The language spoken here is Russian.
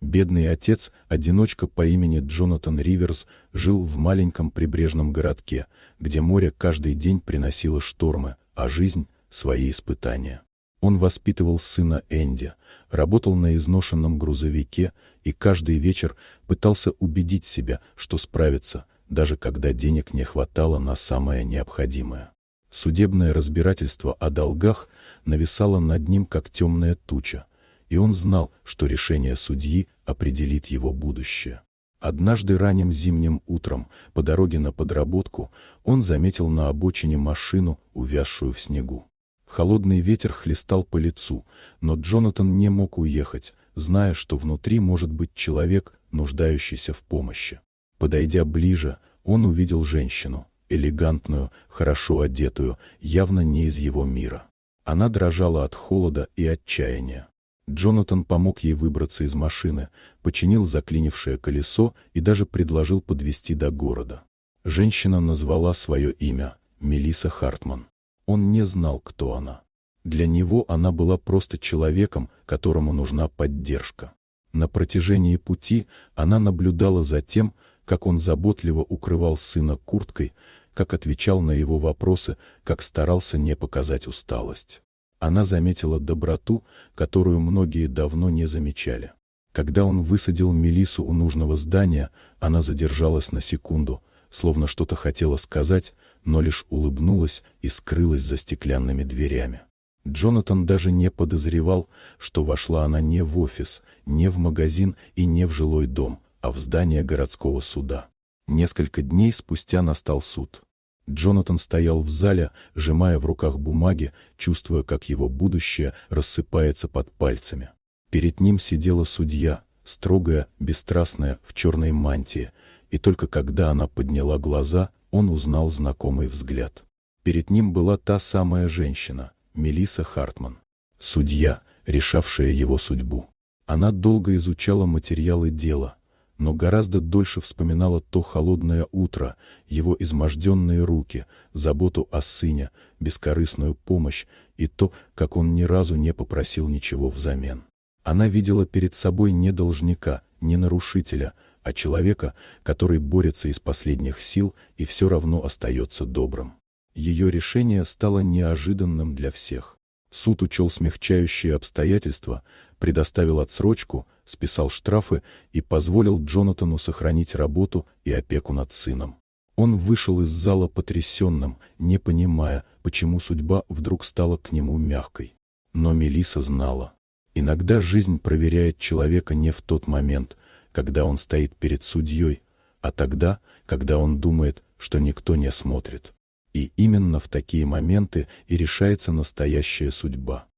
Бедный отец-одиночка по имени Джонатан Риверс жил в маленьком прибрежном городке, где море каждый день приносило штормы, а жизнь — свои испытания. Он воспитывал сына Энди, работал на изношенном грузовике и каждый вечер пытался убедить себя, что справится, даже когда денег не хватало на самое необходимое. Судебное разбирательство о долгах нависало над ним как темная туча, и он знал, что решение судьи определит его будущее. Однажды ранним зимним утром по дороге на подработку он заметил на обочине машину, увязшую в снегу. Холодный ветер хлестал по лицу, но Джонатан не мог уехать, зная, что внутри может быть человек, нуждающийся в помощи. Подойдя ближе, он увидел женщину, элегантную, хорошо одетую, явно не из его мира. Она дрожала от холода и отчаяния. Джонатан помог ей выбраться из машины, починил заклинившее колесо и даже предложил подвезти до города. Женщина назвала свое имя — Мелисса Хартман. Он не знал, кто она. Для него она была просто человеком, которому нужна поддержка. На протяжении пути она наблюдала за тем, как он заботливо укрывал сына курткой, как отвечал на его вопросы, как старался не показать усталость. Она заметила доброту, которую многие давно не замечали. Когда он высадил Мелиссу у нужного здания, она задержалась на секунду, словно что-то хотела сказать, но лишь улыбнулась и скрылась за стеклянными дверями. Джонатан даже не подозревал, что вошла она не в офис, не в магазин и не в жилой дом, а в здание городского суда. Несколько дней спустя настал суд. Джонатан стоял в зале, сжимая в руках бумаги, чувствуя, как его будущее рассыпается под пальцами. Перед ним сидела судья, строгая, бесстрастная, в черной мантии, и только когда она подняла глаза, он узнал знакомый взгляд. Перед ним была та самая женщина, Мелисса Хартман. Судья, решавшая его судьбу. Она долго изучала материалы дела, но гораздо дольше вспоминала то холодное утро, его изможденные руки, заботу о сыне, бескорыстную помощь и то, как он ни разу не попросил ничего взамен. Она видела перед собой не должника, не нарушителя, а человека, который борется из последних сил и все равно остается добрым. Ее решение стало неожиданным для всех. Суд учел смягчающие обстоятельства, предоставил отсрочку, списал штрафы и позволил Джонатану сохранить работу и опеку над сыном. Он вышел из зала потрясенным, не понимая, почему судьба вдруг стала к нему мягкой. Но Мелисса знала. Иногда жизнь проверяет человека не в тот момент, когда он стоит перед судьей, а тогда, когда он думает, что никто не смотрит. И именно в такие моменты и решается настоящая судьба.